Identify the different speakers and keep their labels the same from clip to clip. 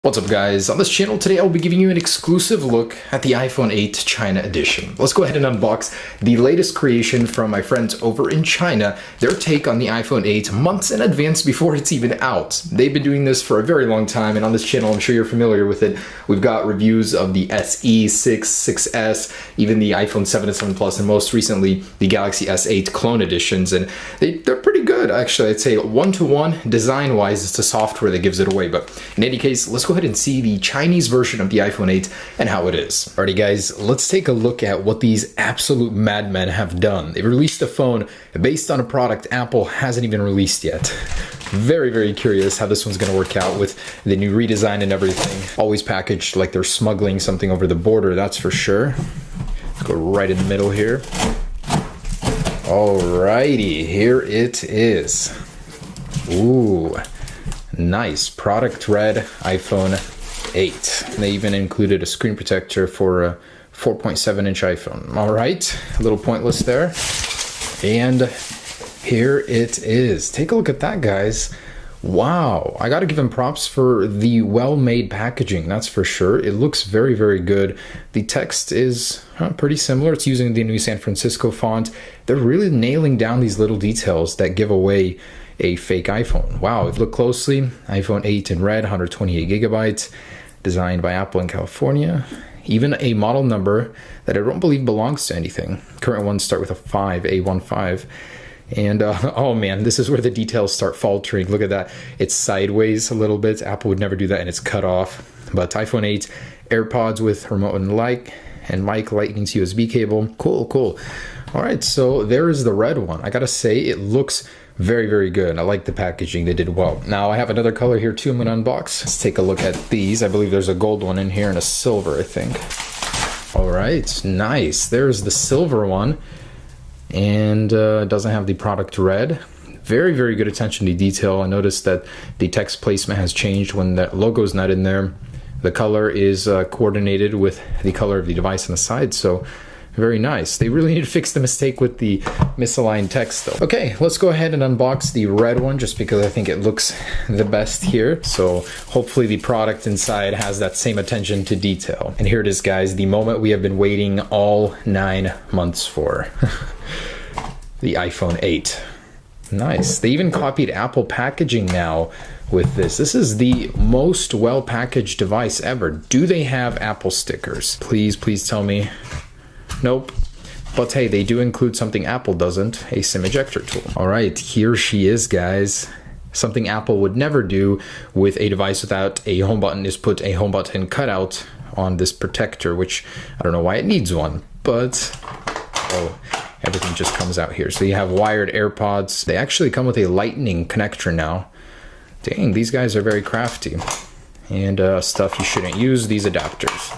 Speaker 1: What's up guys, on this channel today I'll be giving you an exclusive look at the iPhone 8 China edition. Let's go ahead and unbox the latest creation from my friends over in China, their take on the iPhone 8 months in advance before it's even out. They've been doing this for a very long time, and on this channel I'm sure you're familiar with it. We've got reviews of the SE, 6, 6S, even the iPhone 7 and 7 Plus, and most recently the Galaxy S8 clone editions, and they're pretty good actually. I'd say one-to-one design-wise. It's the software that gives it away, but in any case, let's go ahead and see the Chinese version of the iPhone 8 and how it is. Alrighty guys, let's take a look at what these absolute madmen have done. They released a phone based on a product Apple hasn't even released yet. Very curious how this one's gonna work out with the new redesign and everything. Always packaged like they're smuggling something over the border, that's for sure. Let's go right in the middle here. Alrighty, here it is. Ooh, nice. Product red iPhone 8. They even included a screen protector for a 4.7-inch iPhone. Alright, a little pointless there. And here it is. Take a look at that, guys. Wow, I gotta give them props for the well-made packaging, that's for sure. It looks very good. The text is pretty similar. It's using the new San Francisco font. They're really nailing down these little details that give away a fake iPhone. Wow, if you look closely, iPhone 8 in red, 128 gigabytes, designed by Apple in California. Even a model number that I don't believe belongs to anything. Current ones start with a 5, A15. And oh man, this is where the details start faltering. Look at that. It's sideways a little bit. Apple would never do that, and it's cut off. But iPhone 8, AirPods with remote and mic, lightning to USB cable. Cool. All right, so there is the red one. I gotta say, it looks very good. I like the packaging. They did well. Now I have another color here too I'm gonna unbox. Let's take a look at these. I believe there's a gold one in here and a silver, I think. All right, nice. There's the silver one. And it doesn't have the product red. Very good attention to detail. I noticed that the text placement has changed when that logo's not in there. The color is coordinated with the color of the device on the side, so very nice. They really need to fix the mistake with the misaligned text though. Okay, let's go ahead and unbox the red one just because I think it looks the best here. So hopefully the product inside has that same attention to detail. And here it is, guys, the moment we have been waiting all 9 months for. The iPhone 8. Nice. They even copied Apple packaging now with this. This is the most well-packaged device ever. Do they have Apple stickers? Please tell me. Nope. But hey, they do include something Apple doesn't, a SIM ejector tool. All right, here she is, guys. Something Apple would never do with a device without a home button is put a home button cutout on this protector, which I don't know why it needs one, but oh, everything just comes out here. So you have wired AirPods. They actually come with a lightning connector now. Dang, these guys are very crafty. And stuff you shouldn't use, these adapters.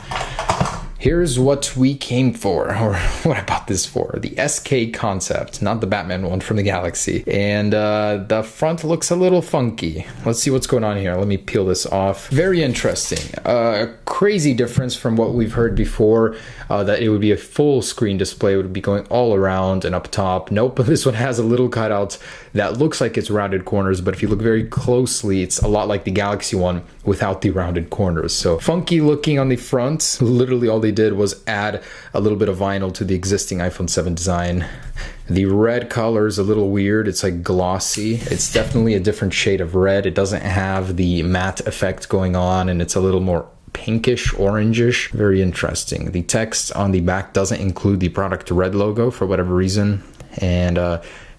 Speaker 1: Here's what we came for, or what I bought this for. The SK concept, not the Batman one from the Galaxy. And the front looks a little funky. Let's see what's going on here. Let me peel this off. Very interesting. A crazy difference from what we've heard before, that it would be a full screen display. It would be going all around and up top. Nope, this one has a little cutout that looks like it's rounded corners, but if you look very closely, it's a lot like the Galaxy one without the rounded corners. So funky looking on the front. Literally all they did was add a little bit of vinyl to the existing iPhone 7 design. The red color is a little weird. It's like glossy. It's definitely a different shade of red. It doesn't have the matte effect going on, and it's a little more pinkish, orangish. Very interesting. The text on the back doesn't include the product red logo for whatever reason. And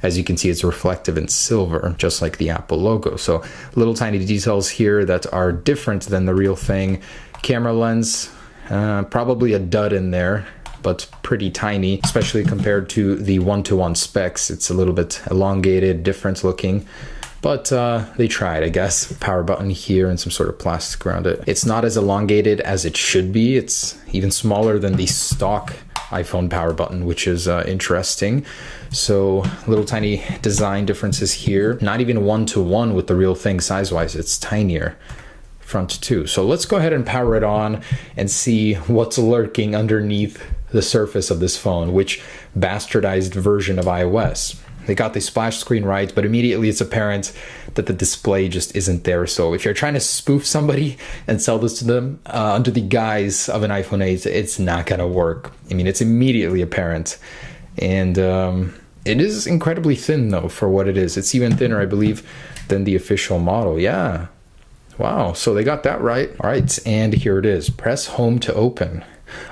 Speaker 1: as you can see, it's reflective in silver, just like the Apple logo. So little tiny details here that are different than the real thing. Camera lens, probably a dud in there, but pretty tiny, especially compared to the one-to-one specs. It's a little bit elongated, different looking, but they tried, I guess. Power button here and some sort of plastic around it. It's not as elongated as it should be. It's even smaller than the stock iPhone power button, which is interesting. So little tiny design differences here. Not even one-to-one with the real thing size-wise. It's tinier. Front too. So let's go ahead and power it on and see what's lurking underneath the surface of this phone, which bastardized version of iOS. They got the splash screen right, but immediately it's apparent that the display just isn't there. So if you're trying to spoof somebody and sell this to them under the guise of an iPhone 8, it's not gonna work. I mean, it's immediately apparent. And it is incredibly thin though for what it is. It's even thinner, I believe, than the official model. Yeah. Wow, so they got that right. All right, and here it is. Press home to open.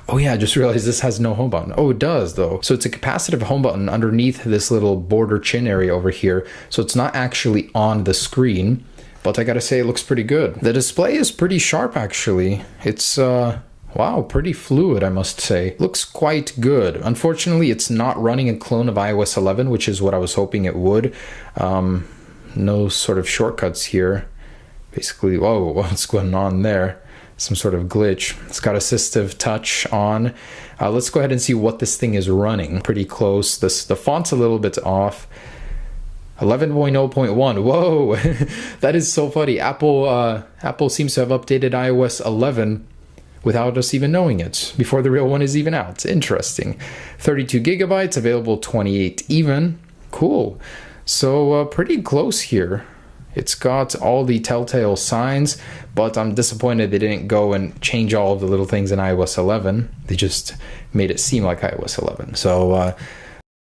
Speaker 1: Oh yeah, I just realized this has no home button. Oh, it does though. So it's a capacitive home button underneath this little border chin area over here. So it's not actually on the screen, but I gotta say it looks pretty good. The display is pretty sharp actually. It's wow, pretty fluid, I must say. Looks quite good. Unfortunately, it's not running a clone of iOS 11, which is what I was hoping it would. No sort of shortcuts here. Basically, whoa, what's going on there? Some sort of glitch. It's got assistive touch on. Let's go ahead and see what this thing is running. Pretty close. The font's a little bit off. 11.0.1. Whoa, that is so funny. Apple seems to have updated iOS 11 without us even knowing it, before the real one is even out. Interesting. 32 gigabytes, available 28 even. Cool. So pretty close here. It's got all the telltale signs, but I'm disappointed they didn't go and change all of the little things in iOS 11. They just made it seem like iOS 11. So